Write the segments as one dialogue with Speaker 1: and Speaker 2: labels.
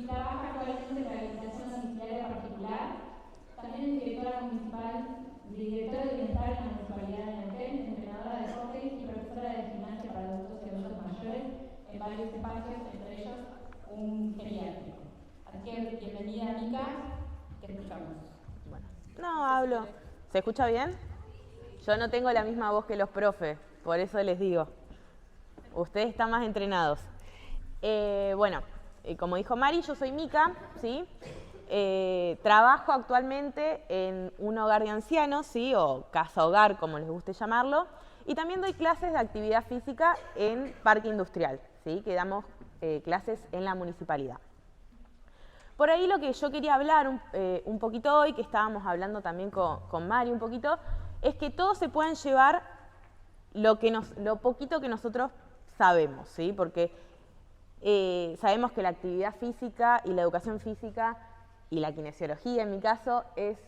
Speaker 1: y trabaja actualmente en rehabilitación domiciliaria particular. También es directora de bienestar en la Municipalidad de Neuquén, entrenadora de hockey y profesora de gimnasia para adultos y adultos mayores en varios espacios, entre ellos un geriátrico. Así que bienvenida, Mica, te escuchamos.
Speaker 2: Bueno, no hablo. ¿Se escucha bien? Yo no tengo la misma voz que los profes, por eso les digo. Ustedes están más entrenados. Como dijo Mari, yo soy Mica, ¿sí? Trabajo actualmente en un hogar de ancianos, ¿sí? O casa-hogar, como les guste llamarlo, y también doy clases de actividad física en Parque Industrial, ¿sí? Que damos clases en la municipalidad. Por ahí lo que yo quería hablar un poquito hoy, que estábamos hablando también con Mari un poquito, es que todos se puedan llevar lo poquito que nosotros sabemos, ¿sí? Porque sabemos que la actividad física y la educación física y la kinesiología, en mi caso, es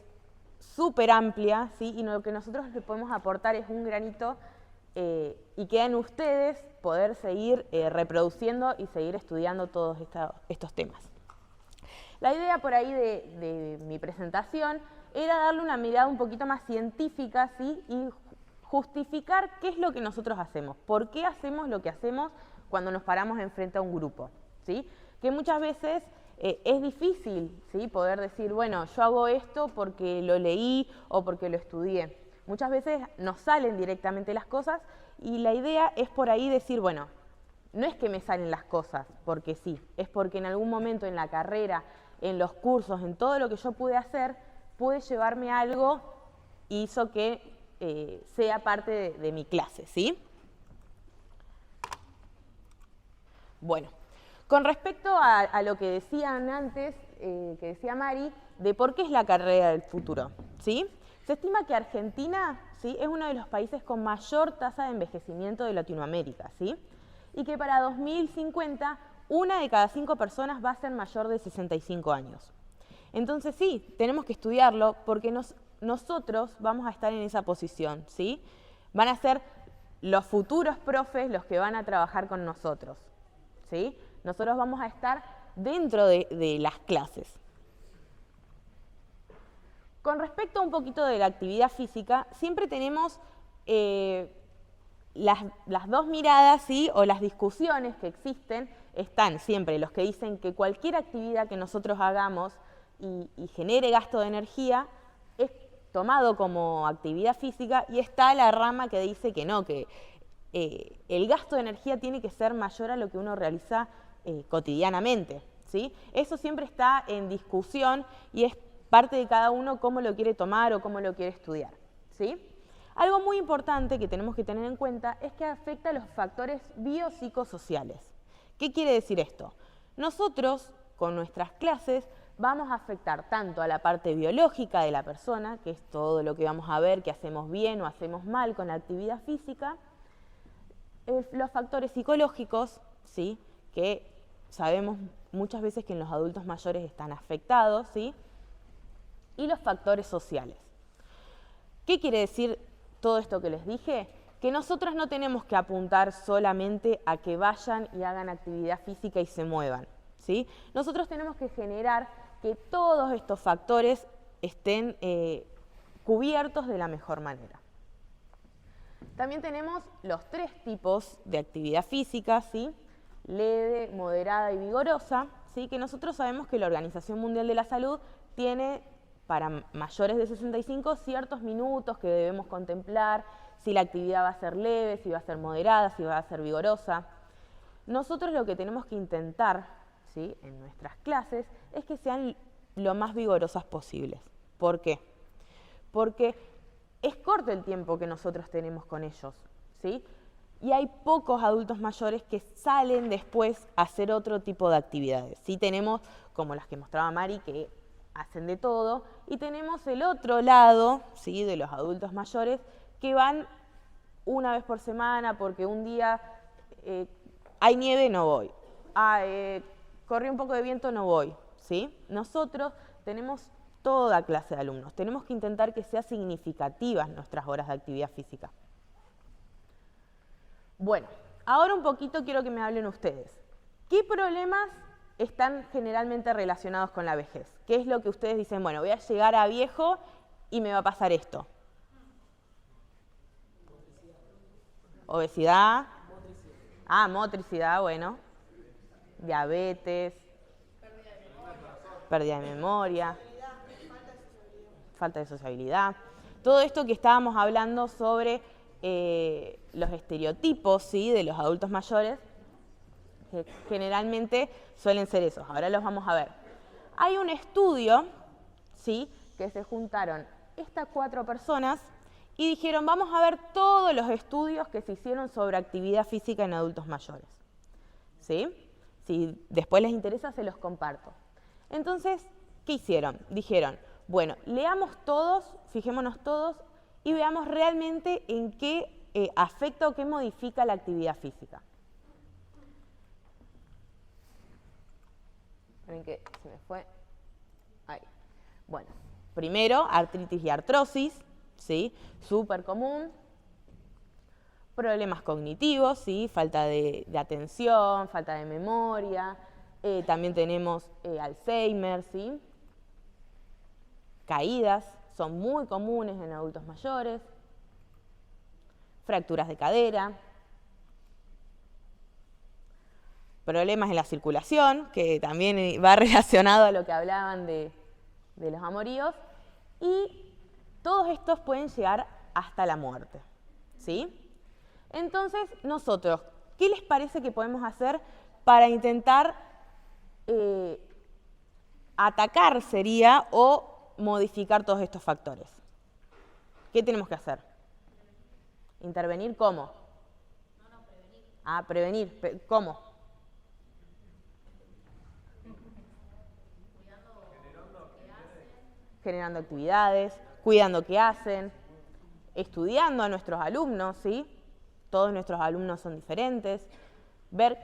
Speaker 2: súper amplia, ¿sí? Y lo que nosotros le podemos aportar es un granito y queda en ustedes poder seguir reproduciendo y seguir estudiando todos estos temas. La idea por ahí de mi presentación era darle una mirada un poquito más científica, ¿sí? Y justificar qué es lo que nosotros hacemos, por qué hacemos lo que hacemos cuando nos paramos enfrente a un grupo, ¿sí? Que muchas veces es difícil, ¿sí? Poder decir, bueno, yo hago esto porque lo leí o porque lo estudié. Muchas veces nos salen directamente las cosas y la idea es por ahí decir, bueno, no es que me salen las cosas porque sí, es porque en algún momento en la carrera, en los cursos, en todo lo que yo pude hacer, pude llevarme algo y hizo que sea parte de mi clase, ¿sí? Bueno, con respecto a lo que decían antes, que decía Mari, de por qué es la carrera del futuro, ¿sí? Se estima que Argentina, ¿sí? Es uno de los países con mayor tasa de envejecimiento de Latinoamérica, ¿sí? Y que para 2050, 1 de cada 5 personas va a ser mayor de 65 años. Entonces sí, tenemos que estudiarlo porque nosotros vamos a estar en esa posición, ¿sí? Van a ser los futuros profes los que van a trabajar con nosotros, ¿sí? Nosotros vamos a estar dentro de las clases. Con respecto a un poquito de la actividad física, siempre tenemos las dos miradas, ¿sí? O las discusiones que existen, están siempre los que dicen que cualquier actividad que nosotros hagamos y genere gasto de energía es tomado como actividad física, y está la rama que dice que no, que el gasto de energía tiene que ser mayor a lo que uno realiza cotidianamente, ¿sí? Eso siempre está en discusión y es parte de cada uno cómo lo quiere tomar o cómo lo quiere estudiar, ¿sí? Algo muy importante que tenemos que tener en cuenta es que afecta a los factores biopsicosociales. ¿Qué quiere decir esto? Nosotros, con nuestras clases, vamos a afectar tanto a la parte biológica de la persona, que es todo lo que vamos a ver que hacemos bien o hacemos mal con la actividad física, los factores psicológicos, ¿sí? Que sabemos muchas veces que en los adultos mayores están afectados, ¿sí? Y los factores sociales. ¿Qué quiere decir todo esto que les dije? Que nosotros no tenemos que apuntar solamente a que vayan y hagan actividad física y se muevan, ¿sí? Nosotros tenemos que generar que todos estos factores estén cubiertos de la mejor manera. También tenemos los 3 tipos de actividad física, ¿sí? Leve, moderada y vigorosa, ¿sí? Que nosotros sabemos que la Organización Mundial de la Salud tiene para mayores de 65 ciertos minutos que debemos contemplar, si la actividad va a ser leve, si va a ser moderada, si va a ser vigorosa. Nosotros lo que tenemos que intentar, ¿sí? En nuestras clases es que sean lo más vigorosas posibles. ¿Por qué? Porque es corto el tiempo que nosotros tenemos con ellos, ¿sí? Y hay pocos adultos mayores que salen después a hacer otro tipo de actividades. Sí tenemos, como las que mostraba Mari, que hacen de todo, y tenemos el otro lado, ¿sí? De los adultos mayores que van una vez por semana porque un día hay nieve, no voy. Corrió un poco de viento, no voy, ¿sí? Nosotros tenemos toda clase de alumnos. Tenemos que intentar que sean significativas nuestras horas de actividad física. Bueno, ahora un poquito quiero que me hablen ustedes. ¿Qué problemas están generalmente relacionados con la vejez. ¿Qué es lo que ustedes dicen? Bueno, voy a llegar a viejo y me va a pasar esto. Obesidad. Motricidad, bueno. Diabetes. Pérdida de memoria. Falta de sociabilidad. Todo esto que estábamos hablando sobre los estereotipos, ¿sí?, de los adultos mayores, que generalmente suelen ser esos. Ahora los vamos a ver. Hay un estudio, ¿sí?, que se juntaron estas 4 personas y dijeron, vamos a ver todos los estudios que se hicieron sobre actividad física en adultos mayores. ¿Sí? Si después les interesa, se los comparto. Entonces, ¿qué hicieron? Dijeron, bueno, leamos todos, fijémonos todos y veamos realmente en qué afecta o qué modifica la actividad física. Ven que se me fue. Ahí. Bueno, primero, artritis y artrosis, ¿sí? Súper común. Problemas cognitivos, ¿sí? Falta de atención, falta de memoria. También tenemos Alzheimer, ¿sí? Caídas, son muy comunes en adultos mayores. Fracturas de cadera. Problemas en la circulación, que también va relacionado a lo que hablaban de los amoríos. Y todos estos pueden llegar hasta la muerte, ¿sí? Entonces, nosotros, ¿qué les parece que podemos hacer para intentar atacar, sería, o modificar todos estos factores? ¿Qué tenemos que hacer? ¿Intervenir cómo? Prevenir. ¿Cómo? Generando actividades, cuidando qué hacen, estudiando a nuestros alumnos, ¿sí? Todos nuestros alumnos son diferentes, ver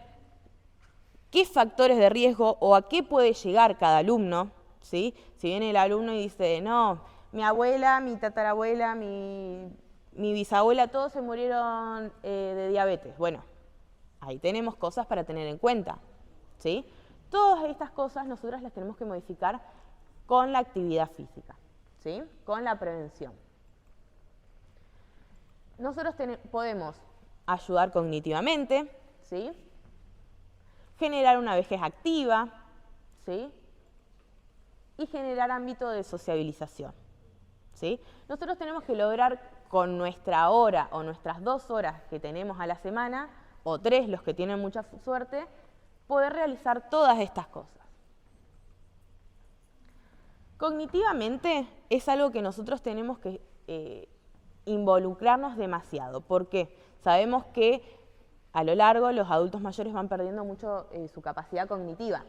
Speaker 2: qué factores de riesgo o a qué puede llegar cada alumno, ¿sí? Si viene el alumno y dice, no, mi abuela, mi tatarabuela, mi bisabuela, todos se murieron de diabetes. Bueno, ahí tenemos cosas para tener en cuenta, ¿sí? Todas estas cosas nosotros las tenemos que modificar con la actividad física, ¿sí? Con la prevención. Nosotros podemos ayudar cognitivamente, ¿sí? Generar una vejez activa, ¿sí? Y generar ámbito de sociabilización, ¿sí? Nosotros tenemos que lograr con nuestra hora o nuestras 2 horas que tenemos a la semana, o 3 los que tienen mucha suerte, poder realizar todas estas cosas. Cognitivamente es algo que nosotros tenemos que involucrarnos demasiado. ¿Por qué? Sabemos que a lo largo los adultos mayores van perdiendo mucho su capacidad cognitiva.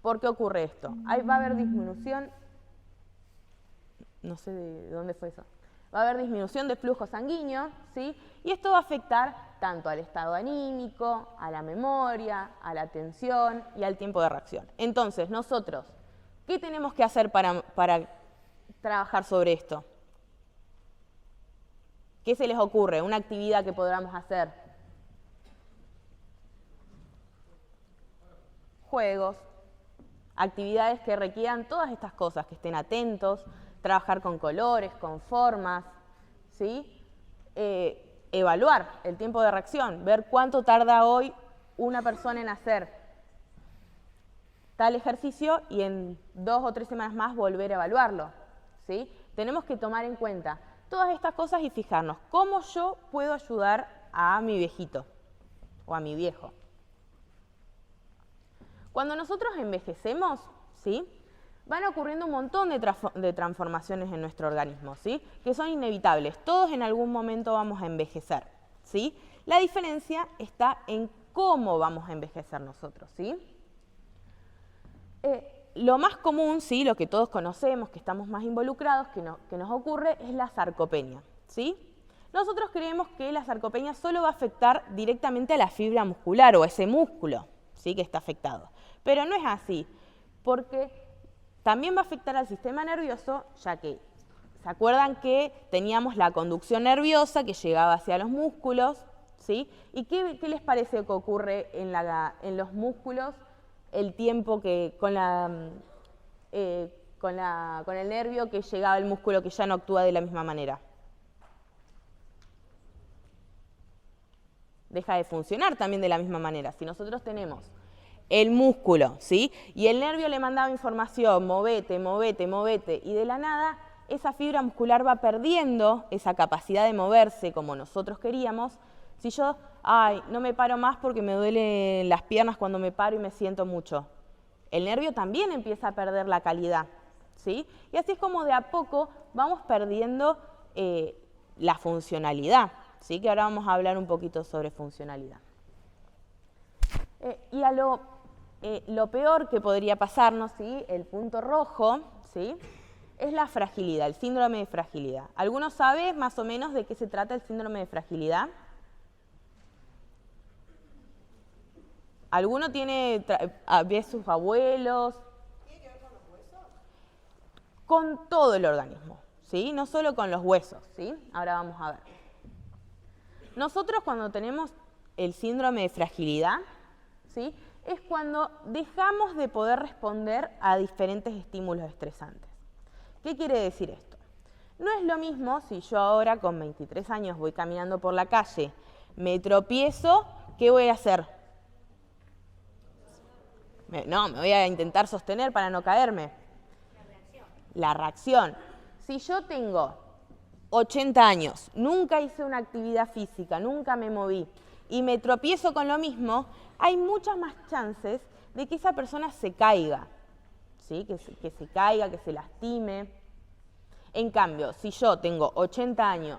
Speaker 2: ¿Por qué ocurre esto? Ahí va a haber disminución, no sé de dónde fue eso, va a haber disminución de flujo sanguíneo, ¿sí? Y esto va a afectar tanto al estado anímico, a la memoria, a la atención y al tiempo de reacción. Entonces, nosotros, ¿qué tenemos que hacer para trabajar sobre esto? ¿Qué se les ocurre? Una actividad que podamos hacer. Juegos, actividades que requieran todas estas cosas, que estén atentos, trabajar con colores, con formas, ¿sí? Evaluar el tiempo de reacción, ver cuánto tarda hoy una persona en hacer tal ejercicio y en 2 o 3 semanas más volver a evaluarlo, ¿sí? Tenemos que tomar en cuenta todas estas cosas y fijarnos cómo yo puedo ayudar a mi viejito o a mi viejo. Cuando nosotros envejecemos, ¿sí?, van ocurriendo un montón de transformaciones en nuestro organismo, ¿sí?, que son inevitables. Todos en algún momento vamos a envejecer, ¿sí? La diferencia está en cómo vamos a envejecer nosotros, ¿sí? Lo más común, ¿sí?, lo que todos conocemos, que estamos más involucrados, que nos ocurre, es la sarcopenia, ¿sí? Nosotros creemos que la sarcopenia solo va a afectar directamente a la fibra muscular o a ese músculo, ¿sí?, que está afectado. Pero no es así, porque también va a afectar al sistema nervioso, ya que, ¿se acuerdan que teníamos la conducción nerviosa que llegaba hacia los músculos? ¿Sí? ¿Y qué les parece que ocurre en los músculos el tiempo que con el nervio que llegaba el músculo que ya no actúa de la misma manera. Deja de funcionar también de la misma manera. Si nosotros tenemos el músculo, ¿sí? Y el nervio le mandaba información, movete, movete, movete, y de la nada esa fibra muscular va perdiendo esa capacidad de moverse como nosotros queríamos. Si yo, no me paro más porque me duelen las piernas cuando me paro y me siento mucho, el nervio también empieza a perder la calidad, ¿sí? Y así es como de a poco vamos perdiendo la funcionalidad, ¿sí? Que ahora vamos a hablar un poquito sobre funcionalidad. Y a lo peor que podría pasarnos, ¿sí? El punto rojo, ¿sí? Es la fragilidad, el síndrome de fragilidad. ¿Alguno sabe más o menos de qué se trata el síndrome de fragilidad? ¿Alguno ve sus abuelos?
Speaker 3: ¿Tiene que ver con los huesos?
Speaker 2: Con todo el organismo, ¿sí? No solo con los huesos, ¿sí? Ahora vamos a ver. Nosotros cuando tenemos el síndrome de fragilidad, ¿sí? Es cuando dejamos de poder responder a diferentes estímulos estresantes. ¿Qué quiere decir esto? No es lo mismo si yo ahora con 23 años voy caminando por la calle, me tropiezo, ¿qué voy a hacer? Me voy a intentar sostener para no caerme. La reacción. Si yo tengo 80 años, nunca hice una actividad física, nunca me moví y me tropiezo con lo mismo, hay muchas más chances de que esa persona se caiga, ¿sí? Que se caiga, que se lastime. En cambio, si yo tengo 80 años,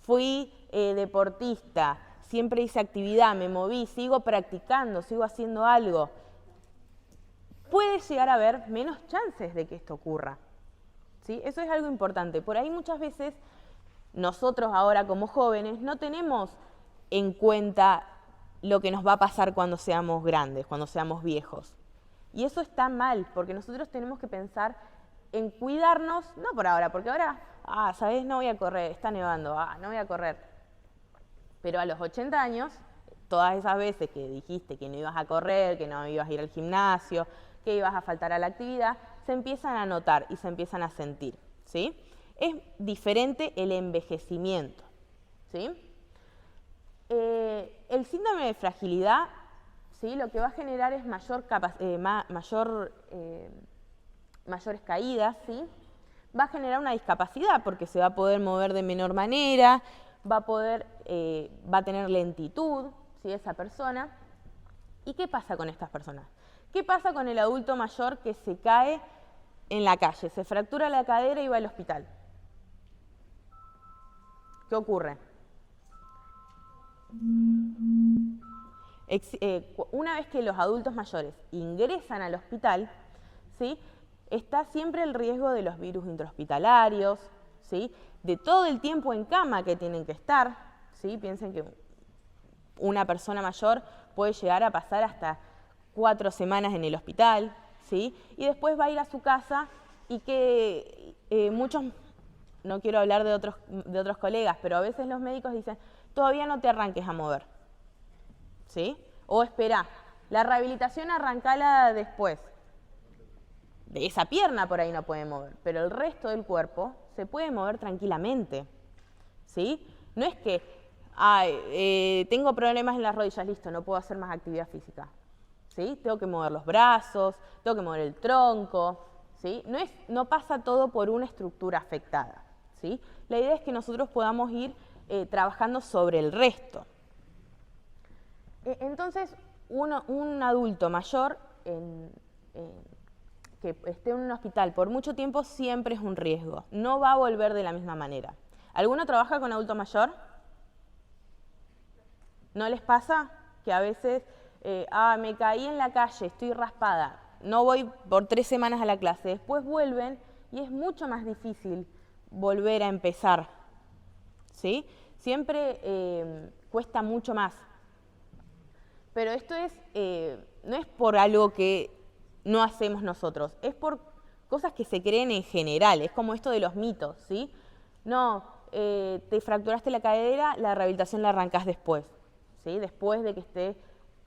Speaker 2: fui deportista, siempre hice actividad, me moví, sigo practicando, sigo haciendo algo, puede llegar a haber menos chances de que esto ocurra, ¿sí? Eso es algo importante. Por ahí muchas veces nosotros ahora como jóvenes no tenemos en cuenta lo que nos va a pasar cuando seamos grandes, cuando seamos viejos. Y eso está mal, porque nosotros tenemos que pensar en cuidarnos, no por ahora, porque ahora, ¿sabes? No voy a correr, está nevando, no voy a correr. Pero a los 80 años, todas esas veces que dijiste que no ibas a correr, que no ibas a ir al gimnasio, que ibas a faltar a la actividad, se empiezan a notar y se empiezan a sentir, ¿sí? Es diferente el envejecimiento, ¿sí? El síndrome de fragilidad, ¿sí? Lo que va a generar es mayores caídas, ¿sí? Va a generar una discapacidad porque se va a poder mover de menor manera, va a tener lentitud, ¿sí? Esa persona. ¿Y qué pasa con estas personas? ¿Qué pasa con el adulto mayor que se cae en la calle, se fractura la cadera y va al hospital? ¿Qué ocurre? Una vez que los adultos mayores ingresan al hospital, ¿sí? Está siempre el riesgo de los virus intrahospitalarios, ¿sí? De todo el tiempo en cama que tienen que estar, ¿sí? Piensen que una persona mayor puede llegar a pasar hasta 4 semanas en el hospital, ¿sí? Y después va a ir a su casa y que muchos, no quiero hablar de otros colegas, pero a veces los médicos dicen, todavía no te arranques a mover, ¿sí? O espera, la rehabilitación arrancala después. De esa pierna por ahí no puede mover, pero el resto del cuerpo se puede mover tranquilamente, ¿sí? No es que, tengo problemas en las rodillas, listo, no puedo hacer más actividad física, ¿sí? Tengo que mover los brazos, tengo que mover el tronco, ¿sí? No pasa todo por una estructura afectada, ¿sí? La idea es que nosotros podamos ir trabajando sobre el resto. Entonces, un adulto mayor que esté en un hospital por mucho tiempo siempre es un riesgo. No va a volver de la misma manera. ¿Alguno trabaja con adulto mayor? ¿No les pasa que a veces, me caí en la calle, estoy raspada, no voy por 3 semanas a la clase, después vuelven y es mucho más difícil volver a empezar, ¿sí? Siempre cuesta mucho más. Pero esto no es por algo que no hacemos nosotros, es por cosas que se creen en general, es como esto de los mitos, ¿sí? No, te fracturaste la cadera, la rehabilitación la arrancás después, ¿sí? Después de que esté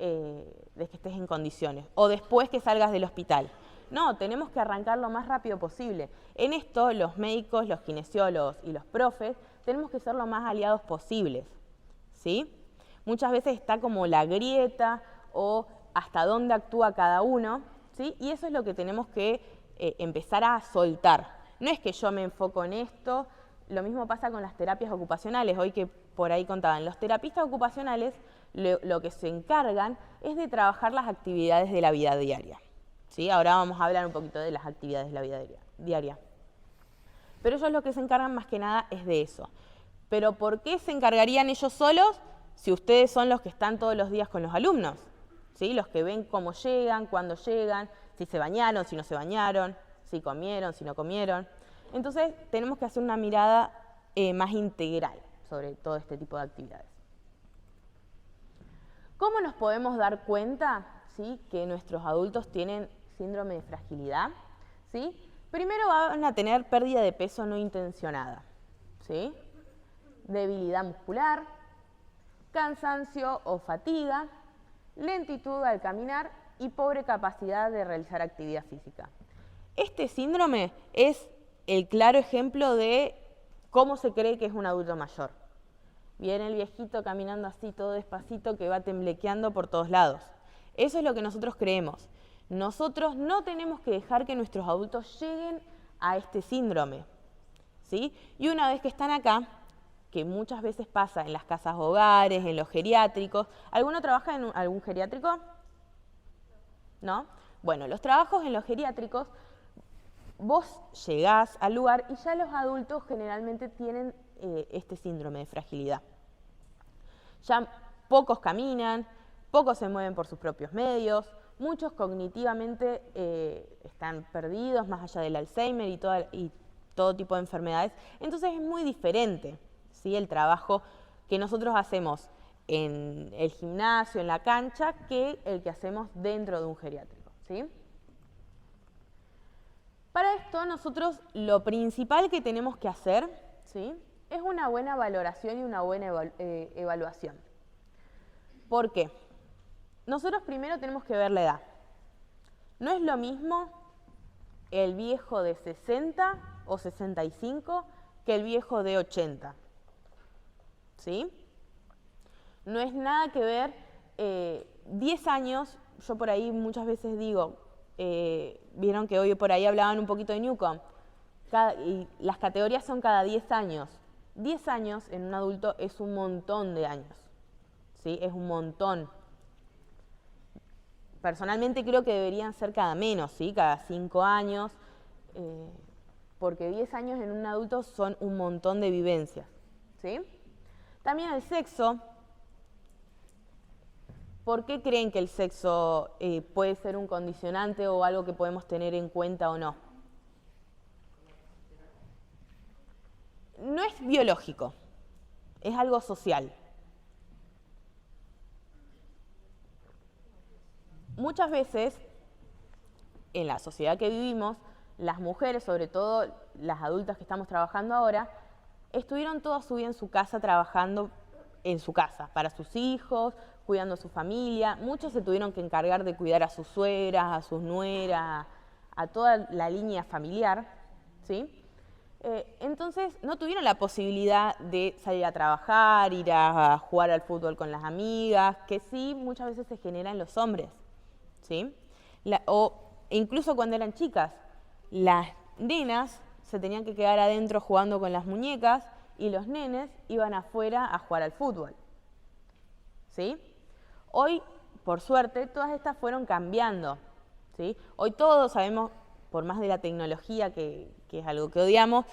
Speaker 2: estés en condiciones, o después que salgas del hospital. No, tenemos que arrancar lo más rápido posible. En esto, los médicos, los kinesiólogos y los profes tenemos que ser lo más aliados posibles, ¿sí? Muchas veces está como la grieta o hasta dónde actúa cada uno, ¿sí? Y eso es lo que tenemos que empezar a soltar. No es que yo me enfoco en esto, lo mismo pasa con las terapias ocupacionales. Hoy que por ahí contaban, los terapistas ocupacionales lo que se encargan es de trabajar las actividades de la vida diaria. ¿Sí? Ahora vamos a hablar un poquito de las actividades de la vida diaria. Pero ellos lo que se encargan más que nada es de eso. ¿Pero por qué se encargarían ellos solos si ustedes son los que están todos los días con los alumnos? ¿Sí? Los que ven cómo llegan, cuándo llegan, si se bañaron, si no se bañaron, si comieron, si no comieron. Entonces tenemos que hacer una mirada más integral sobre todo este tipo de actividades. ¿Cómo nos podemos dar cuenta, ¿sí?, que nuestros adultos tienen síndrome de fragilidad? ¿Sí? Primero van a tener pérdida de peso no intencionada, ¿sí?, debilidad muscular, cansancio o fatiga, lentitud al caminar y pobre capacidad de realizar actividad física. Este síndrome es el claro ejemplo de cómo se cree que es un adulto mayor. Viene el viejito caminando así todo despacito que va temblequeando por todos lados. Eso es lo que nosotros creemos. Nosotros no tenemos que dejar que nuestros adultos lleguen a este síndrome, ¿sí? Y una vez que están acá, que muchas veces pasa en las casas hogares, en los geriátricos. ¿Alguno trabaja en algún geriátrico? ¿No? Bueno, los trabajos en los geriátricos, vos llegás al lugar y ya los adultos generalmente tienen este síndrome de fragilidad. Ya pocos caminan, pocos se mueven por sus propios medios, muchos cognitivamente están perdidos, más allá del Alzheimer y todo tipo de enfermedades. Entonces es muy diferente, ¿sí?, el trabajo que nosotros hacemos en el gimnasio, en la cancha, que el que hacemos dentro de un geriátrico, ¿sí? Para esto nosotros lo principal que tenemos que hacer, ¿sí?, es una buena valoración y una buena evaluación. ¿Por qué? Nosotros primero tenemos que ver la edad. No es lo mismo el viejo de 60 o 65 que el viejo de 80. ¿Sí? No es nada que ver 10 años, yo por ahí muchas veces digo, vieron que hoy por ahí hablaban un poquito de Newcomb, y las categorías son cada 10 años. 10 años en un adulto es un montón de años, ¿sí? Es un montón. Personalmente creo que deberían ser cada menos, ¿sí?, cada 5 años, porque 10 años en un adulto son un montón de vivencias, ¿sí? También el sexo. ¿Por qué creen que el sexo puede ser un condicionante o algo que podemos tener en cuenta o no? No es biológico, es algo social. Muchas veces, en la sociedad que vivimos, las mujeres, sobre todo las adultas que estamos trabajando ahora, estuvieron toda su vida en su casa trabajando en su casa, para sus hijos, cuidando a su familia. Muchos se tuvieron que encargar de cuidar a sus suegras, a sus nueras, a toda la línea familiar, ¿sí? Entonces no tuvieron la posibilidad de salir a trabajar, ir a jugar al fútbol con las amigas, que sí muchas veces se genera en los hombres, ¿sí? O incluso cuando eran chicas, las nenas se tenían que quedar adentro jugando con las muñecas y los nenes iban afuera a jugar al fútbol, ¿sí? Hoy, por suerte, todas estas fueron cambiando, ¿sí? Hoy todos sabemos, por más de la tecnología, que es algo que odiamos,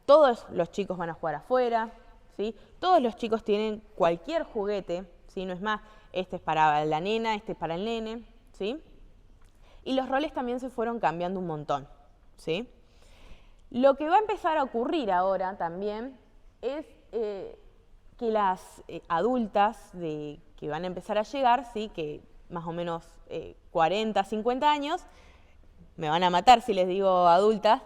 Speaker 2: todos los chicos van a jugar afuera, ¿sí? Todos los chicos tienen cualquier juguete, ¿sí? No es más, este es para la nena, este es para el nene, ¿sí? Y los roles también se fueron cambiando un montón, ¿sí? Lo que va a empezar a ocurrir ahora también es que las adultas que van a empezar a llegar, ¿sí?, que más o menos 40, 50 años, me van a matar si les digo adultas,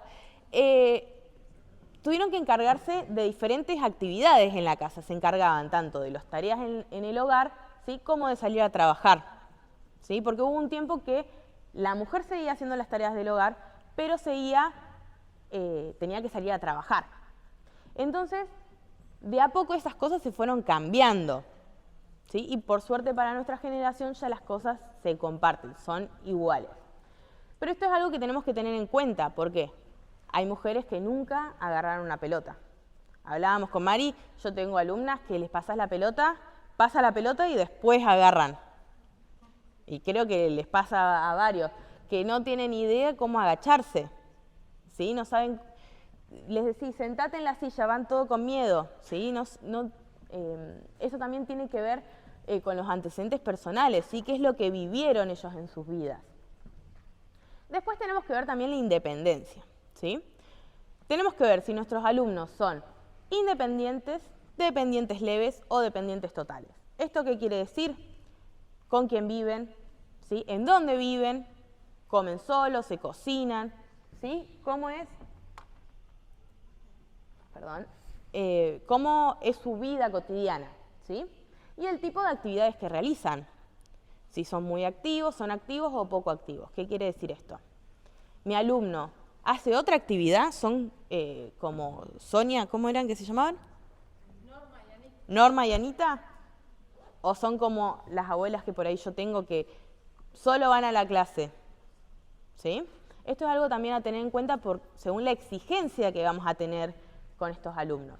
Speaker 2: tuvieron que encargarse de diferentes actividades en la casa. Se encargaban tanto de las tareas en el hogar, ¿sí?, como de salir a trabajar, ¿sí? Porque hubo un tiempo que la mujer seguía haciendo las tareas del hogar, pero tenía que salir a trabajar. Entonces, de a poco esas cosas se fueron cambiando, ¿sí? Y por suerte para nuestra generación ya las cosas se comparten, son iguales. Pero esto es algo que tenemos que tener en cuenta, porque hay mujeres que nunca agarraron una pelota. Hablábamos con Mari, yo tengo alumnas que les pasas la pelota, pasa la pelota y después agarran. Y creo que les pasa a varios, que no tienen idea cómo agacharse, ¿sí? No saben, les decís, sentate en la silla, van todo con miedo, ¿sí? Eso también tiene que ver con los antecedentes personales, ¿sí? ¿Qué es lo que vivieron ellos en sus vidas? Después tenemos que ver también la independencia, ¿sí? Tenemos que ver si nuestros alumnos son independientes, dependientes leves o dependientes totales. ¿Esto qué quiere decir? Con quién viven, ¿sí? En dónde viven, comen solos, se cocinan, ¿sí? ¿Cómo es? ¿Cómo es su vida cotidiana, ¿sí? Y el tipo de actividades que realizan. Si son muy activos, son activos o poco activos. ¿Qué quiere decir esto? Mi alumno hace otra actividad, son como Sonia, ¿cómo eran que se llamaban? Norma y Anita. ¿O son como las abuelas que por ahí yo tengo que solo van a la clase? ¿Sí? Esto es algo también a tener en cuenta según la exigencia que vamos a tener con estos alumnos.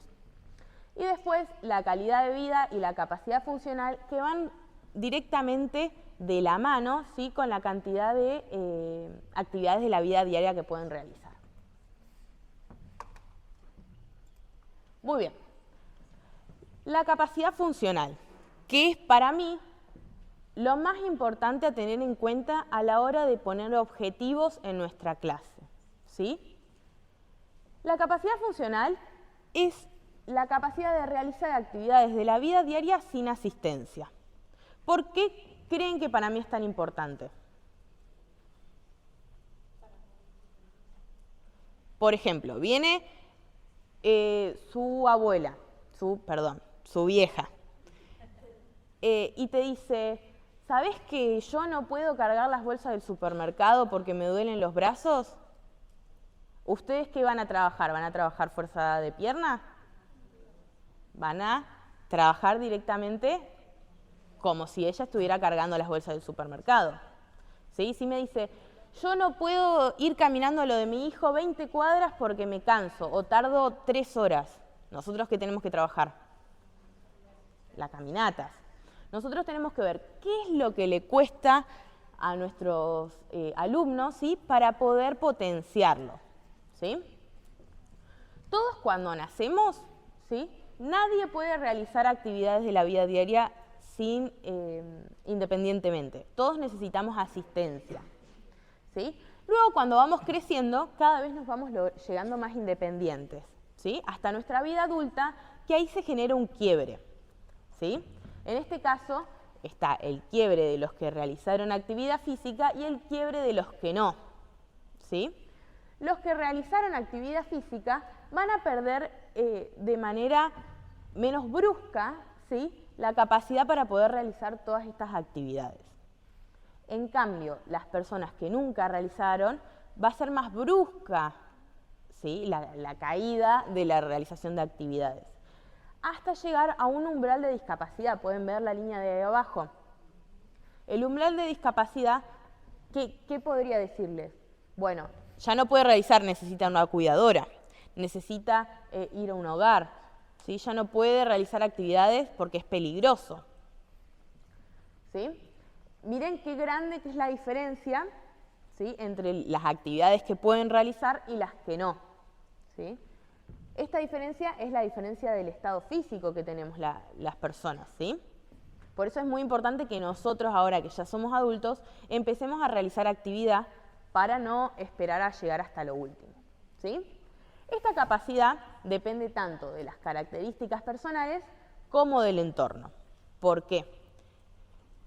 Speaker 2: Y después la calidad de vida y la capacidad funcional que van directamente de la mano, ¿sí? Con la cantidad de actividades de la vida diaria que pueden realizar. Muy bien. La capacidad funcional, que es para mí lo más importante a tener en cuenta a la hora de poner objetivos en nuestra clase, ¿sí? La capacidad funcional es la capacidad de realizar actividades de la vida diaria sin asistencia. ¿Por qué creen que para mí es tan importante? Por ejemplo, viene su abuela, su vieja, y te dice, ¿sabés que yo no puedo cargar las bolsas del supermercado porque me duelen los brazos? ¿Ustedes qué van a trabajar? ¿Van a trabajar fuerza de pierna? Van a trabajar directamente como si ella estuviera cargando las bolsas del supermercado. ¿Sí? Si me dice, yo no puedo ir caminando a lo de mi hijo 20 cuadras porque me canso o tardo 3 horas. ¿Nosotros qué tenemos que trabajar? Las caminatas. Nosotros tenemos que ver qué es lo que le cuesta a nuestros alumnos, ¿sí? Para poder potenciarlo, ¿sí? Todos cuando nacemos, ¿sí? Nadie puede realizar actividades de la vida diaria independientemente. Todos necesitamos asistencia, ¿sí? Luego, cuando vamos creciendo, cada vez nos vamos llegando más independientes, ¿sí? Hasta nuestra vida adulta, que ahí se genera un quiebre, ¿sí? En este caso está el quiebre de los que realizaron actividad física y el quiebre de los que no, ¿sí? Los que realizaron actividad física van a perder de manera menos brusca, ¿sí? La capacidad para poder realizar todas estas actividades. En cambio, las personas que nunca realizaron, va a ser más brusca, ¿sí? la caída de la realización de actividades, hasta llegar a un umbral de discapacidad. Pueden ver la línea de ahí abajo. El umbral de discapacidad, ¿qué podría decirles? Bueno, ya no puede realizar, necesita una cuidadora, necesita ir a un hogar, ¿sí? Ya no puede realizar actividades porque es peligroso, ¿sí? Miren qué grande que es la diferencia, ¿sí? Entre las actividades que pueden realizar y las que no, ¿sí? Esta diferencia es la diferencia del estado físico que tenemos las personas, ¿sí? Por eso es muy importante que nosotros, ahora que ya somos adultos, empecemos a realizar actividad para no esperar a llegar hasta lo último, ¿sí? Esta capacidad depende tanto de las características personales como del entorno. ¿Por qué?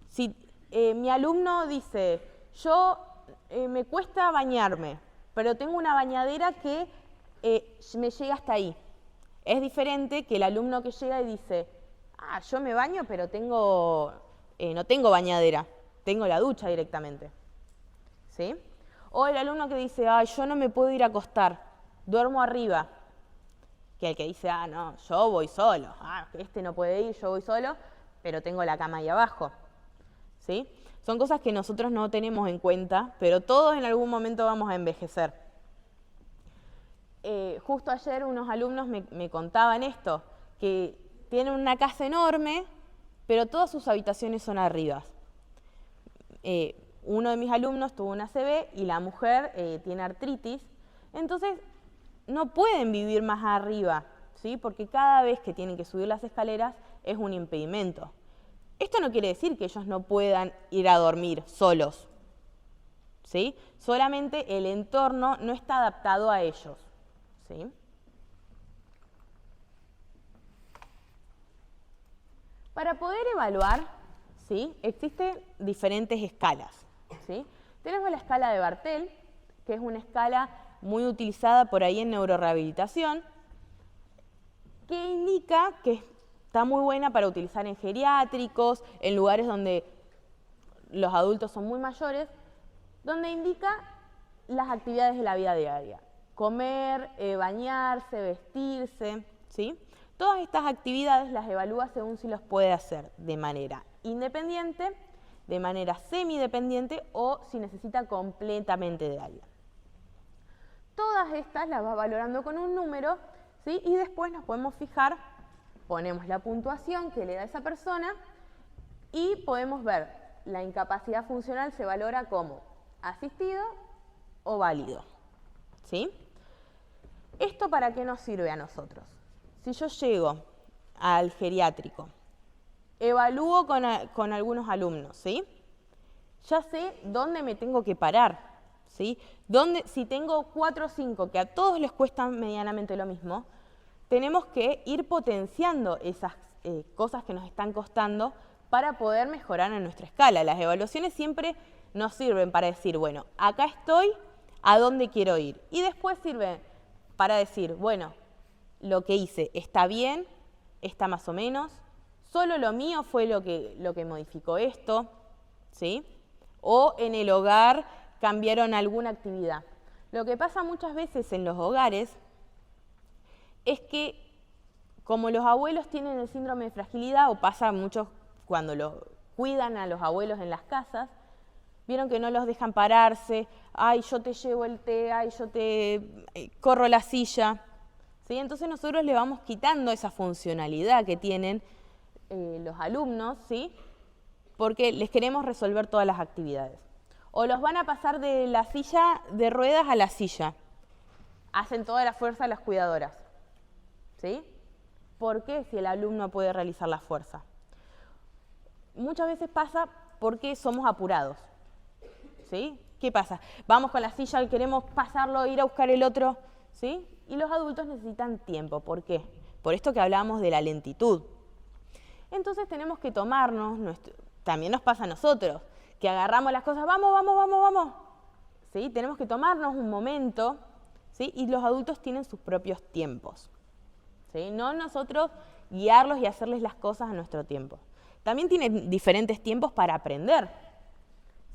Speaker 2: Si mi alumno dice, yo me cuesta bañarme, pero tengo una bañadera que me llega hasta ahí. Es diferente que el alumno que llega y dice, yo me baño, pero no tengo bañadera. tengo la ducha directamente, ¿sí? O el alumno que dice, ay, yo no me puedo ir a acostar, duermo arriba. Que el que dice, ah, no, yo voy solo, este no puede ir, yo voy solo, pero tengo la cama ahí abajo, ¿sí? Son cosas que nosotros no tenemos en cuenta, pero todos en algún momento vamos a envejecer. Justo ayer unos alumnos me contaban esto, que tienen una casa enorme, pero todas sus habitaciones son arriba. Uno de mis alumnos tuvo una ACV y la mujer tiene artritis, entonces no pueden vivir más arriba, ¿sí? Porque cada vez que tienen que subir las escaleras es un impedimento. Esto no quiere decir que ellos no puedan ir a dormir solos, ¿sí? Solamente el entorno no está adaptado a ellos, ¿sí? Para poder evaluar, ¿sí? Existen diferentes escalas, ¿sí? Tenemos la escala de Bartel, que es una escala muy utilizada por ahí en neurorehabilitación, que indica que está muy buena para utilizar en geriátricos, en lugares donde los adultos son muy mayores, donde indica las actividades de la vida diaria. Comer, bañarse, vestirse, ¿sí? Todas estas actividades las evalúa según si los puede hacer de manera independiente, de manera semidependiente o si necesita completamente de alguien. Todas estas las va valorando con un número, ¿sí? Y después nos podemos fijar, ponemos la puntuación que le da esa persona y podemos ver la incapacidad funcional se valora como asistido o válido, ¿sí? ¿Esto para qué nos sirve a nosotros? Si yo llego al geriátrico, evalúo con algunos alumnos, ¿sí? Ya sé dónde me tengo que parar, ¿sí? Si tengo 4 o 5 que a todos les cuesta medianamente lo mismo, tenemos que ir potenciando esas cosas que nos están costando para poder mejorar en nuestra escala. Las evaluaciones siempre nos sirven para decir, bueno, acá estoy, ¿a dónde quiero ir? Y después sirve para decir, bueno, lo que hice está bien, está más o menos, solo lo mío fue lo que modificó esto, ¿sí? O en el hogar cambiaron alguna actividad. Lo que pasa muchas veces en los hogares es que como los abuelos tienen el síndrome de fragilidad, o pasa mucho cuando cuidan a los abuelos en las casas, vieron que no los dejan pararse, ay, yo te llevo el té, ay, yo te corro la silla, ¿sí? Entonces nosotros le vamos quitando esa funcionalidad que tienen los alumnos, ¿sí? Porque les queremos resolver todas las actividades. O los van a pasar de la silla de ruedas a la silla. Hacen toda la fuerza las cuidadoras, ¿sí? ¿Por qué si el alumno puede realizar la fuerza? Muchas veces pasa porque somos apurados, ¿sí? ¿Qué pasa? Vamos con la silla y queremos pasarlo, ir a buscar el otro, ¿sí? Y los adultos necesitan tiempo. ¿Por qué? Por esto que hablábamos de la lentitud. Entonces tenemos que tomarnos, también nos pasa a nosotros, que agarramos las cosas, vamos, vamos, vamos, vamos, ¿sí? Tenemos que tomarnos un momento, ¿sí? Y los adultos tienen sus propios tiempos, ¿sí? No nosotros guiarlos y hacerles las cosas a nuestro tiempo. También tienen diferentes tiempos para aprender,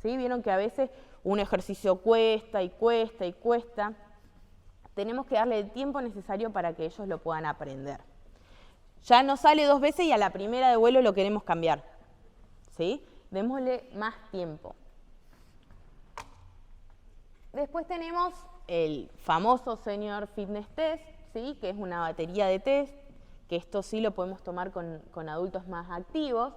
Speaker 2: ¿sí? Vieron que a veces un ejercicio cuesta y cuesta y cuesta. Tenemos que darle el tiempo necesario para que ellos lo puedan aprender. Ya no sale 2 veces y a la primera de vuelo lo queremos cambiar, ¿sí? Démosle más tiempo. Después tenemos el famoso Senior Fitness Test, ¿sí? Que es una batería de test, que esto sí lo podemos tomar con adultos más activos,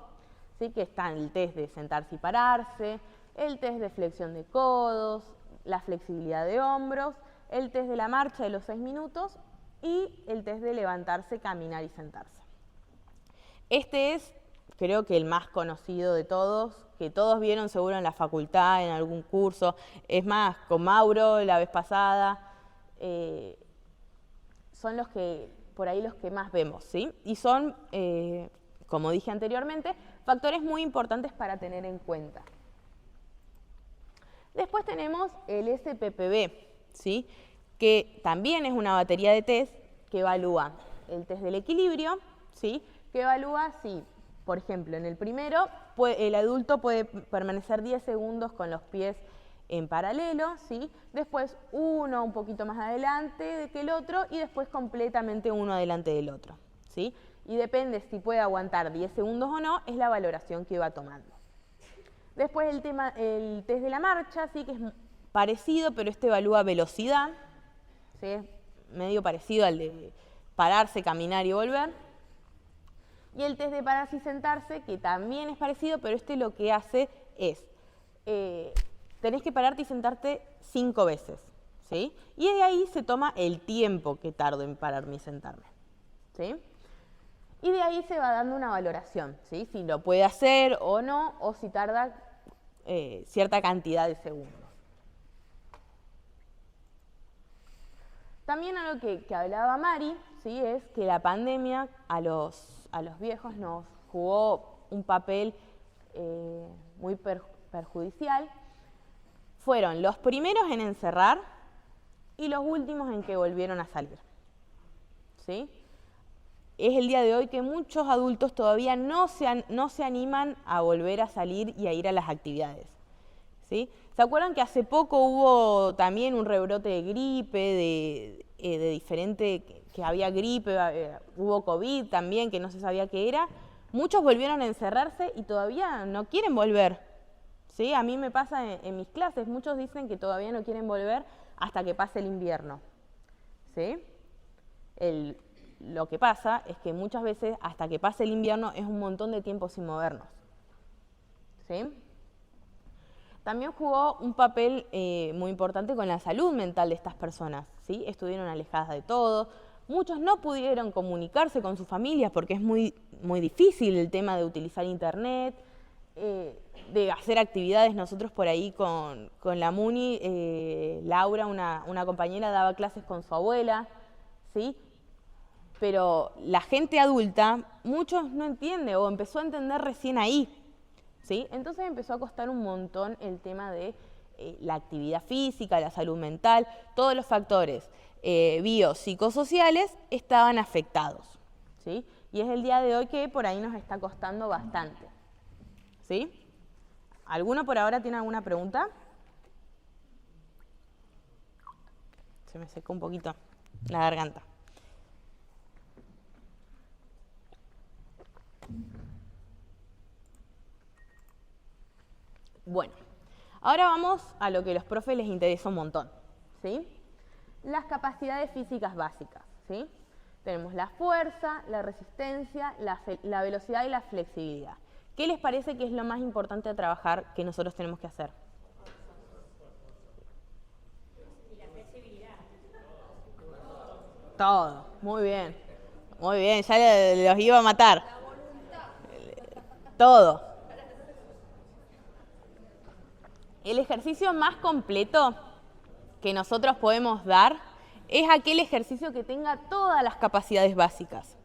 Speaker 2: ¿sí? Que están el test de sentarse y pararse, el test de flexión de codos, la flexibilidad de hombros, el test de la marcha de los 6 minutos y el test de levantarse, caminar y sentarse. Este es, creo que el más conocido de todos, que todos vieron seguro en la facultad, en algún curso. Es más, con Mauro la vez pasada, son los que, por ahí los que más vemos, ¿sí? Y son, como dije anteriormente, factores muy importantes para tener en cuenta. Después tenemos el SPPB, ¿sí? Que también es una batería de test que evalúa el test del equilibrio, ¿sí? Que evalúa si Por ejemplo, en el primero, el adulto puede permanecer 10 segundos con los pies en paralelo, ¿sí? Después uno un poquito más adelante que el otro y después completamente uno adelante del otro, ¿sí? Y depende si puede aguantar 10 segundos o no, es la valoración que va tomando. Después el test de la marcha, sí que es parecido, pero este evalúa velocidad, ¿sí? Es medio parecido al de pararse, caminar y volver. Y el test de pararse y sentarse, que también es parecido, pero este lo que hace es, tenés que pararte y sentarte 5 veces, ¿sí? Y de ahí se toma el tiempo que tardo en pararme y sentarme, ¿sí? Y de ahí se va dando una valoración, ¿sí? Si lo puede hacer o no, o si tarda cierta cantidad de segundos. También algo que hablaba Mari, ¿sí? Es que la pandemia a los viejos nos jugó un papel muy perjudicial. Fueron los primeros en encerrar y los últimos en que volvieron a salir, ¿sí? Es el día de hoy que muchos adultos todavía no se animan a volver a salir y a ir a las actividades, ¿sí? ¿Se acuerdan que hace poco hubo también un rebrote de gripe, de diferente, que había gripe, hubo COVID también, que no se sabía qué era? Muchos volvieron a encerrarse y todavía no quieren volver, ¿sí? A mí me pasa en mis clases, muchos dicen que todavía no quieren volver hasta que pase el invierno, ¿sí? Lo que pasa es que muchas veces hasta que pase el invierno es un montón de tiempo sin movernos, ¿sí? También jugó un papel muy importante con la salud mental de estas personas, ¿sí? Estuvieron alejadas de todo, muchos no pudieron comunicarse con sus familias porque es muy difícil el tema de utilizar internet, de hacer actividades. Nosotros por ahí con la MUNI, Laura, una compañera, daba clases con su abuela, ¿sí? Pero la gente adulta, muchos no entiende o empezó a entender recién ahí, ¿sí? Entonces empezó a costar un montón el tema de la actividad física, la salud mental, todos los factores biopsicosociales estaban afectados, ¿sí? Y es el día de hoy que por ahí nos está costando bastante, ¿sí? ¿Alguno por ahora tiene alguna pregunta? Se me secó un poquito la garganta. Bueno, ahora vamos a lo que a los profes les interesa un montón, ¿sí? Las capacidades físicas básicas, ¿sí? Tenemos la fuerza, la resistencia, la velocidad y la flexibilidad. ¿Qué les parece que es lo más importante a trabajar que nosotros tenemos que hacer?
Speaker 1: Y la flexibilidad.
Speaker 2: Todo, muy bien, ya los iba a matar. Todo. El ejercicio más completo que nosotros podemos dar es aquel ejercicio que tenga todas las capacidades básicas,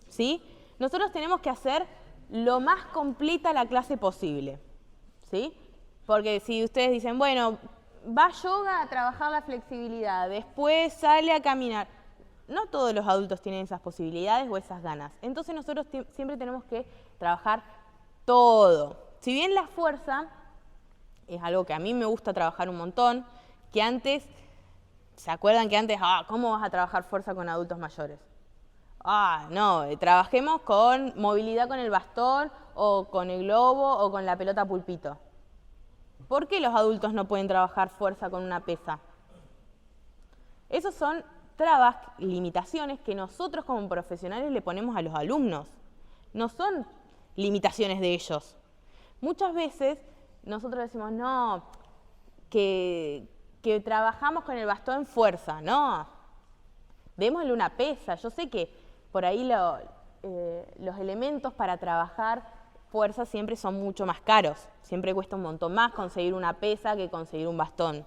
Speaker 2: ¿sí? Nosotros tenemos que hacer lo más completa la clase posible, ¿sí? Porque si ustedes dicen, bueno, va a yoga a trabajar la flexibilidad, después sale a caminar. No todos los adultos tienen esas posibilidades o esas ganas. Entonces nosotros siempre tenemos que trabajar todo. Si bien la fuerza es algo que a mí me gusta trabajar un montón, que antes, ¿se acuerdan que antes, ¿cómo vas a trabajar fuerza con adultos mayores? No, trabajemos con movilidad con el bastón, o con el globo, o con la pelota pulpito. ¿Por qué los adultos no pueden trabajar fuerza con una pesa? Esos son trabas, limitaciones que nosotros como profesionales le ponemos a los alumnos. No son limitaciones de ellos. Muchas veces nosotros decimos, no, que trabajamos con el bastón fuerza, no. Démosle una pesa. Yo sé que por ahí los elementos para trabajar fuerza siempre son mucho más caros. Siempre cuesta un montón más conseguir una pesa que conseguir un bastón.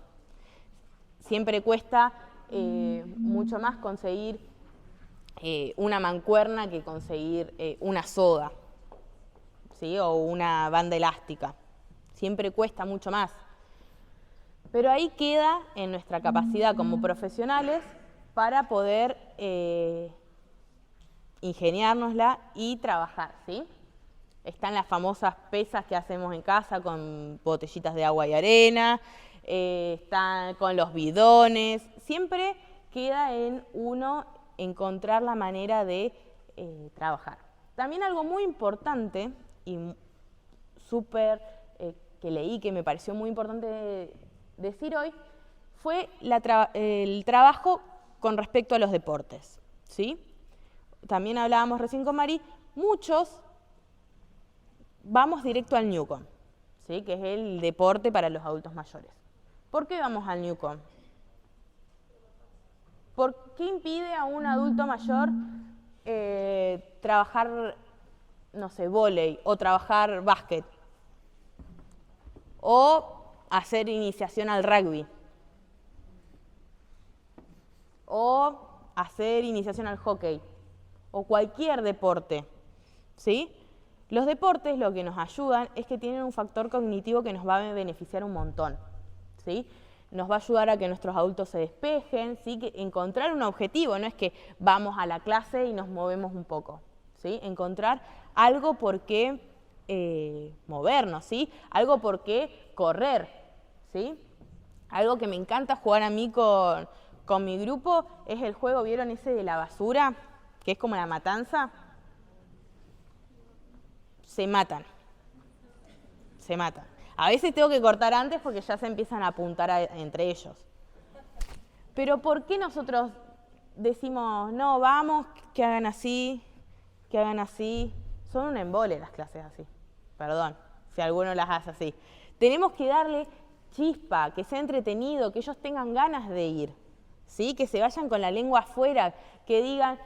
Speaker 2: Siempre cuesta mucho más conseguir una mancuerna que conseguir una soga, ¿sí? O una banda elástica. Siempre cuesta mucho más. Pero ahí queda en nuestra capacidad como profesionales para poder ingeniárnosla y trabajar, ¿sí? Están las famosas pesas que hacemos en casa con botellitas de agua y arena, están con los bidones. Siempre queda en uno encontrar la manera de trabajar. También algo muy importante y súper que leí, que me pareció muy importante decir hoy, fue el trabajo con respecto a los deportes, ¿sí? También hablábamos recién con Mari, muchos vamos directo al Newcom, ¿sí? Que es el deporte para los adultos mayores. ¿Por qué vamos al Newcom? ¿Por qué impide a un adulto mayor trabajar, no sé, vóley o trabajar básquet? O hacer iniciación al rugby. O hacer iniciación al hockey. O cualquier deporte, ¿sí? Los deportes lo que nos ayudan es que tienen un factor cognitivo que nos va a beneficiar un montón, ¿sí? Nos va a ayudar a que nuestros adultos se despejen, ¿sí? Que encontrar un objetivo, no es que vamos a la clase y nos movemos un poco, ¿sí? Encontrar algo por qué movernos, ¿sí? Algo por qué correr, ¿sí? Algo que me encanta jugar a mí con mi grupo es el juego, ¿vieron ese de la basura? Que es como la matanza. Se matan. Se matan. A veces tengo que cortar antes porque ya se empiezan a apuntar entre ellos. Pero ¿por qué nosotros decimos, no, vamos, que hagan así, que hagan así? Son un embole las clases así. Perdón, si alguno las hace así. Tenemos que darle chispa, que sea entretenido, que ellos tengan ganas de ir, ¿sí? Que se vayan con la lengua afuera, que digan,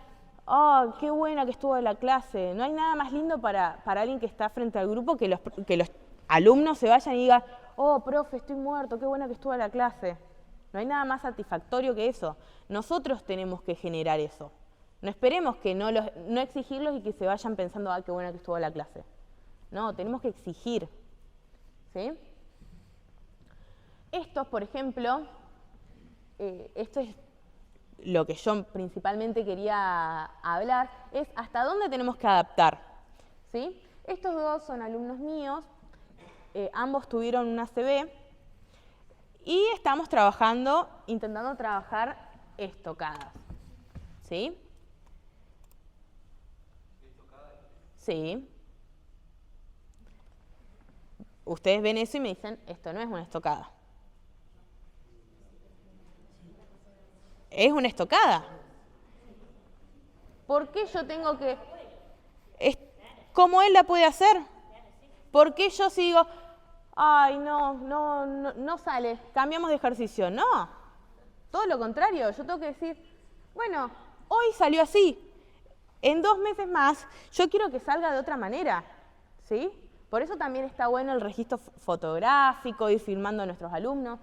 Speaker 2: oh, qué buena que estuvo la clase. No hay nada más lindo para alguien que está frente al grupo que los alumnos se vayan y digan, oh, profe, estoy muerto, qué buena que estuvo la clase. No hay nada más satisfactorio que eso. Nosotros tenemos que generar eso. No esperemos que no exigirlos y que se vayan pensando, ah, qué buena que estuvo la clase. No, tenemos que exigir, ¿sí? Estos, por ejemplo, esto es lo que yo principalmente quería hablar, es hasta dónde tenemos que adaptar, ¿sí? Estos dos son alumnos míos, ambos tuvieron una ACV y estamos intentando trabajar estocadas, ¿sí? Sí. Ustedes ven eso y me dicen, esto no es una estocada. Es una estocada. ¿Por qué yo tengo que...? ¿Cómo él la puede hacer? ¿Por qué yo sigo, ay, no sale, cambiamos de ejercicio? No, todo lo contrario, yo tengo que decir, bueno, hoy salió así, en 2 meses más yo quiero que salga de otra manera, ¿sí? Por eso también está bueno el registro fotográfico, ir filmando a nuestros alumnos.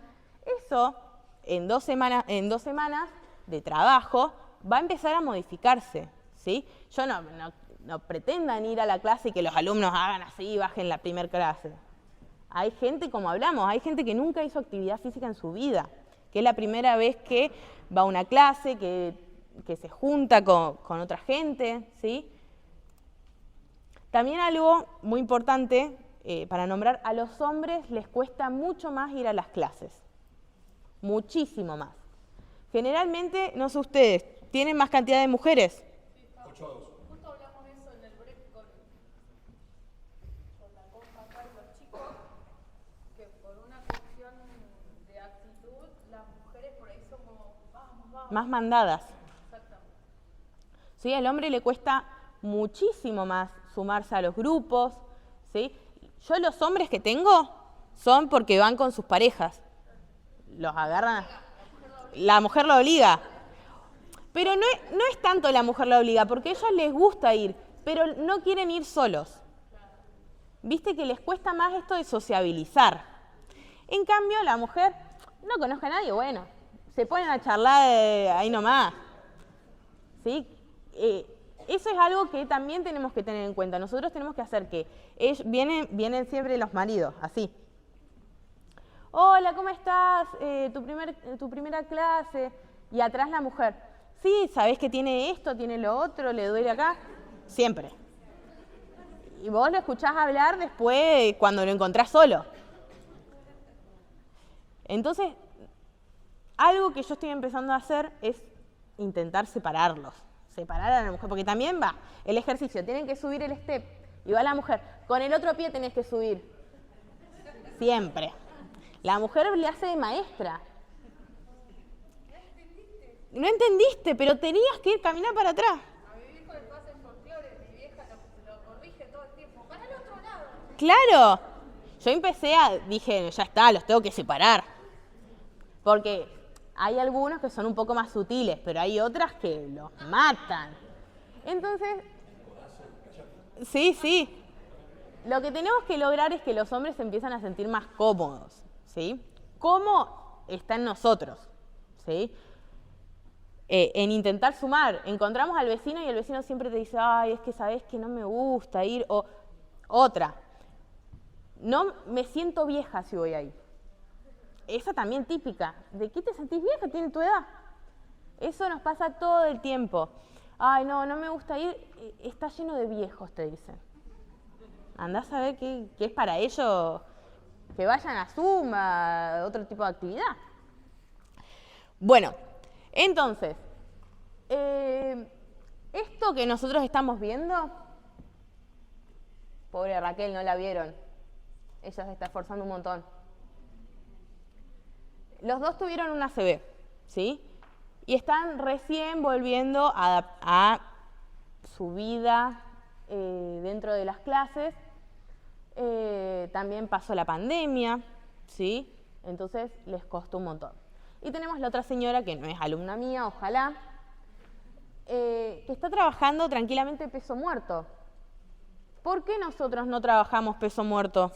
Speaker 2: Eso, en 2 semanas de trabajo, va a empezar a modificarse, ¿sí? Yo no pretendan ir a la clase y que los alumnos hagan así y bajen la primera clase. Hay gente, como hablamos, hay gente que nunca hizo actividad física en su vida, que es la primera vez que va a una clase, que se junta con otra gente, ¿sí? También algo muy importante para nombrar, a los hombres les cuesta mucho más ir a las clases, muchísimo más. Generalmente, no sé ustedes, ¿tienen más cantidad de mujeres?
Speaker 3: 8 a 2. Justo hablamos de eso en el break con la compa acá y los chicos, que por una cuestión de actitud, las mujeres por ahí son como, vamos.
Speaker 2: Más mandadas.
Speaker 3: Exactamente.
Speaker 2: ¿Sí? Al hombre le cuesta muchísimo más sumarse a los grupos, ¿sí? Yo los hombres que tengo son porque van con sus parejas. Los agarran, la mujer lo obliga. Pero no es tanto la mujer la obliga, porque a ellos les gusta ir, pero no quieren ir solos. Viste que les cuesta más esto de sociabilizar. En cambio, la mujer no conoce a nadie, bueno, se ponen a charlar ahí nomás. ¿Sí? Eso es algo que también tenemos que tener en cuenta. Nosotros tenemos que hacer que ellos, vienen siempre los maridos, así. Hola, ¿cómo estás? Tu primera clase. Y atrás la mujer. Sí, ¿sabés que tiene esto, tiene lo otro, le duele acá? Siempre. Y vos lo escuchás hablar después cuando lo encontrás solo. Entonces, algo que yo estoy empezando a hacer es intentar separarlos. Separar a la mujer, porque también va el ejercicio. Tienen que subir el step y va la mujer. Con el otro pie tenés que subir. Siempre. La mujer le hace de maestra. No entendiste, pero tenías que ir caminar para atrás.
Speaker 3: A mi viejo le pasa el folclore, mi vieja lo corrige todo el tiempo. Para el otro lado.
Speaker 2: Claro. Yo dije, ya está, los tengo que separar. Porque hay algunos que son un poco más sutiles, pero hay otras que los matan. Entonces, sí. Lo que tenemos que lograr es que los hombres se empiezan a sentir más cómodos, ¿sí? ¿Cómo está en nosotros? ¿Sí? En intentar sumar. Encontramos al vecino y el vecino siempre te dice, ay, es que sabes que no me gusta ir. O otra, no me siento vieja si voy ahí. Esa también típica. ¿De qué te sentís vieja? Tiene tu edad. Eso nos pasa todo el tiempo. Ay, no me gusta ir. Está lleno de viejos, te dicen. Andás a ver qué es para ellos, que vayan a Zumba, otro tipo de actividad. Bueno, entonces, esto que nosotros estamos viendo, pobre Raquel, no la vieron. Ella se está esforzando un montón. Los dos tuvieron una ACV, ¿sí? Y están recién volviendo a su vida dentro de las clases. También pasó la pandemia, ¿sí? Entonces les costó un montón. Y tenemos la otra señora, que no es alumna mía, ojalá, que está trabajando tranquilamente peso muerto. ¿Por qué nosotros no trabajamos peso muerto?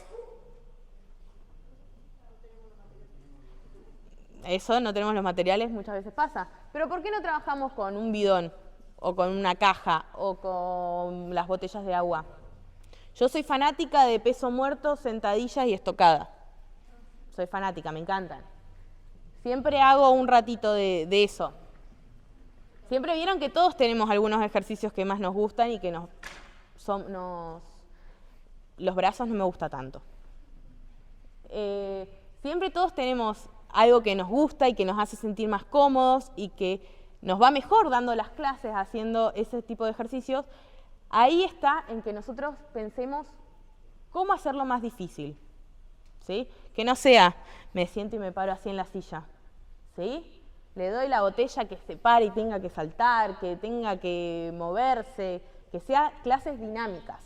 Speaker 2: Eso, no tenemos los materiales, muchas veces pasa. Pero ¿por qué no trabajamos con un bidón? O con una caja, o con las botellas de agua. Yo soy fanática de peso muerto, sentadillas y estocada. Soy fanática, me encantan. Siempre hago un ratito de eso. Siempre vieron que todos tenemos algunos ejercicios que más nos gustan y que los brazos no me gusta tanto. Siempre todos tenemos algo que nos gusta y que nos hace sentir más cómodos y que nos va mejor dando las clases, haciendo ese tipo de ejercicios. Ahí está en que nosotros pensemos cómo hacerlo más difícil, ¿sí? Que no sea, me siento y me paro así en la silla, ¿sí? Le doy la botella que se pare y tenga que saltar, que tenga que moverse, que sea clases dinámicas.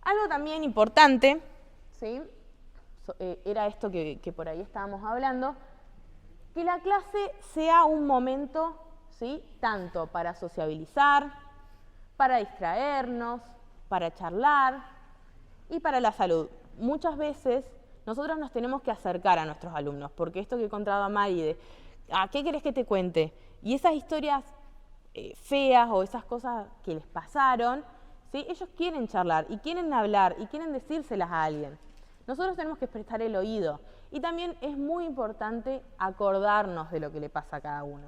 Speaker 2: Algo también importante, ¿sí? Era esto que por ahí estábamos hablando, que la clase sea un momento, ¿sí? Tanto para sociabilizar, para distraernos, para charlar y para la salud. Muchas veces nosotros nos tenemos que acercar a nuestros alumnos, porque esto que contaba Mari de, ¿qué querés que te cuente? Y esas historias feas o esas cosas que les pasaron, ¿sí? Ellos quieren charlar y quieren hablar y quieren decírselas a alguien. Nosotros tenemos que prestar el oído y también es muy importante acordarnos de lo que le pasa a cada uno,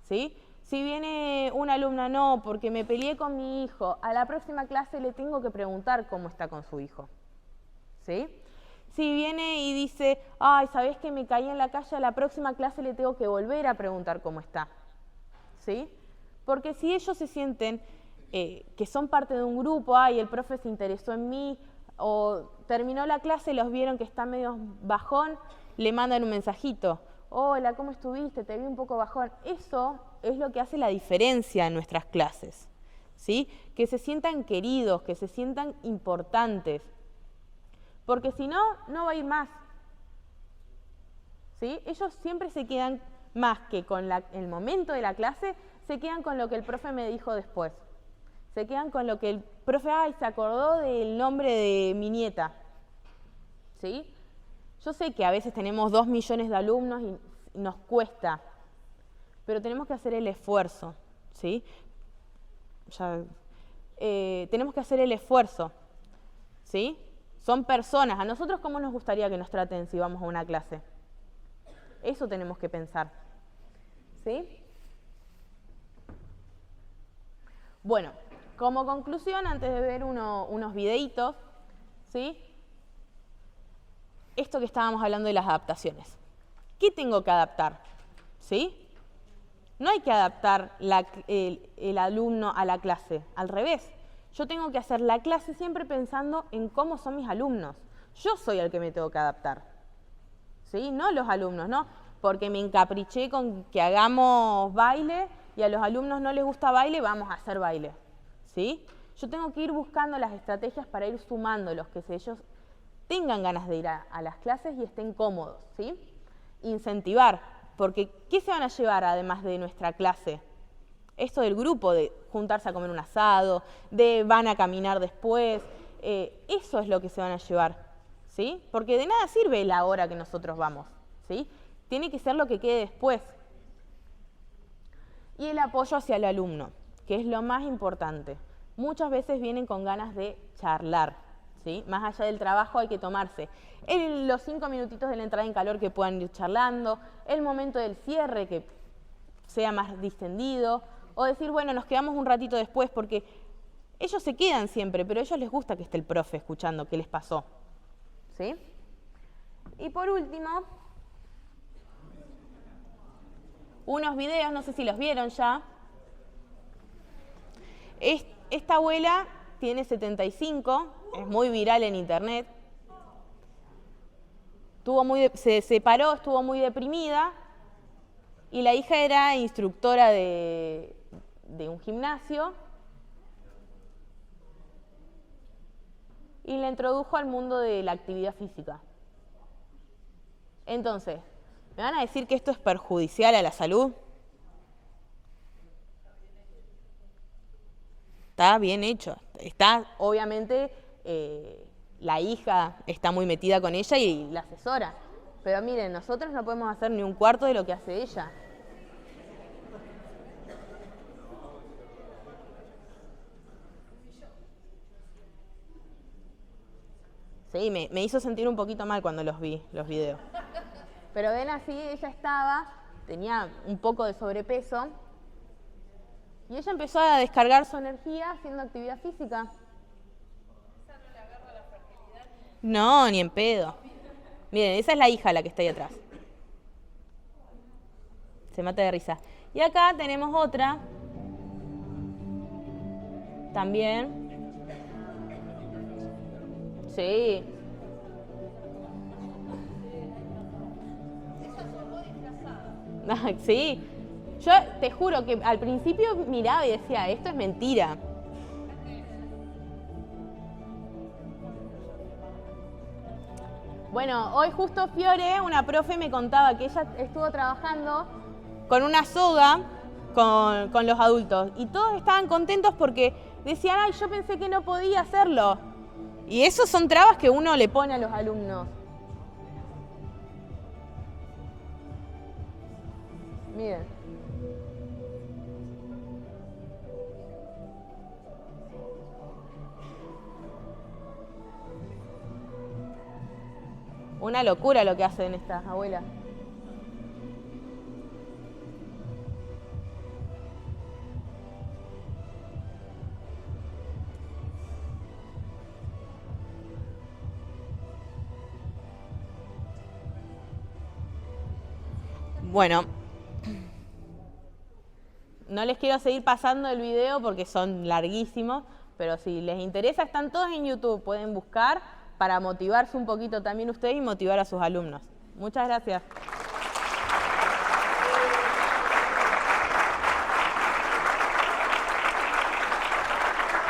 Speaker 2: ¿sí? Si viene una alumna, no, porque me peleé con mi hijo, a la próxima clase le tengo que preguntar cómo está con su hijo, ¿sí? Si viene y dice, ay, ¿sabés que me caí en la calle? A la próxima clase le tengo que volver a preguntar cómo está, ¿sí? Porque si ellos se sienten que son parte de un grupo, ay, el profe se interesó en mí, o terminó la clase, los vieron que está medio bajón, le mandan un mensajito, hola, ¿cómo estuviste? Te vi un poco bajón. Eso es lo que hace la diferencia en nuestras clases, ¿sí? Que se sientan queridos, que se sientan importantes, porque si no, no va a ir más, ¿sí? Ellos siempre se quedan más que con el momento de la clase, se quedan con lo que el profe me dijo después. Se quedan con lo que el profe, ay, se acordó del nombre de mi nieta, ¿sí? Yo sé que a veces tenemos 2 millones de alumnos y nos cuesta, pero tenemos que hacer el esfuerzo, ¿sí? Tenemos que hacer el esfuerzo, ¿sí? Son personas. ¿A nosotros cómo nos gustaría que nos traten si vamos a una clase? Eso tenemos que pensar, ¿sí? Bueno, como conclusión, antes de ver unos videitos, ¿sí? Esto que estábamos hablando de las adaptaciones. ¿Qué tengo que adaptar? ¿Sí? No hay que adaptar el alumno a la clase, al revés. Yo tengo que hacer la clase siempre pensando en cómo son mis alumnos. Yo soy el que me tengo que adaptar, ¿sí? No los alumnos, ¿no? Porque me encapriché con que hagamos baile y a los alumnos no les gusta baile, vamos a hacer baile, ¿sí? Yo tengo que ir buscando las estrategias para ir sumándolos, que ellos tengan ganas de ir a las clases y estén cómodos, ¿sí? Incentivar, porque ¿qué se van a llevar además de nuestra clase? Esto del grupo, de juntarse a comer un asado, de van a caminar después, eso es lo que se van a llevar, ¿sí? Porque de nada sirve la hora que nosotros vamos, ¿sí? Tiene que ser lo que quede después. Y el apoyo hacia el alumno, que es lo más importante. Muchas veces vienen con ganas de charlar, ¿sí? Más allá del trabajo hay que tomarse los 5 minutitos de la entrada en calor que puedan ir charlando, el momento del cierre que sea más distendido, o decir, bueno, nos quedamos un ratito después, porque ellos se quedan siempre, pero a ellos les gusta que esté el profe escuchando qué les pasó, ¿sí? Y por último, unos videos, no sé si los vieron ya. Esta abuela tiene 75, es muy viral en internet. Se separó, estuvo muy deprimida y la hija era instructora de un gimnasio y la introdujo al mundo de la actividad física. Entonces, ¿me van a decir que esto es perjudicial a la salud? Está bien hecho. Está, obviamente, la hija está muy metida con ella y la asesora. Pero miren, nosotros no podemos hacer ni un cuarto de lo que hace ella. Sí, me hizo sentir un poquito mal cuando los vi, los videos. Pero ven así, ella tenía un poco de sobrepeso y ella empezó a descargar su energía haciendo actividad física.
Speaker 3: ¿Esa no le agarra la fertilidad?
Speaker 2: No, ni en pedo. Miren, esa es la hija la que está ahí atrás. Se mata de risa. Y acá tenemos otra. También. Sí.
Speaker 3: Ella sonó disfrazada.
Speaker 2: Sí. Yo te juro que al principio miraba y decía, esto es mentira. Bueno, hoy justo Fiore, una profe, me contaba que ella estuvo trabajando con una soga con los adultos y todos estaban contentos porque decían, ay, yo pensé que no podía hacerlo. Y esos son trabas que uno le pone a los alumnos. Miren. Una locura lo que hacen estas abuelas. Bueno, no les quiero seguir pasando el video porque son larguísimos, pero si les interesa están todos en YouTube, pueden buscar para motivarse un poquito también ustedes y motivar a sus alumnos. Muchas gracias.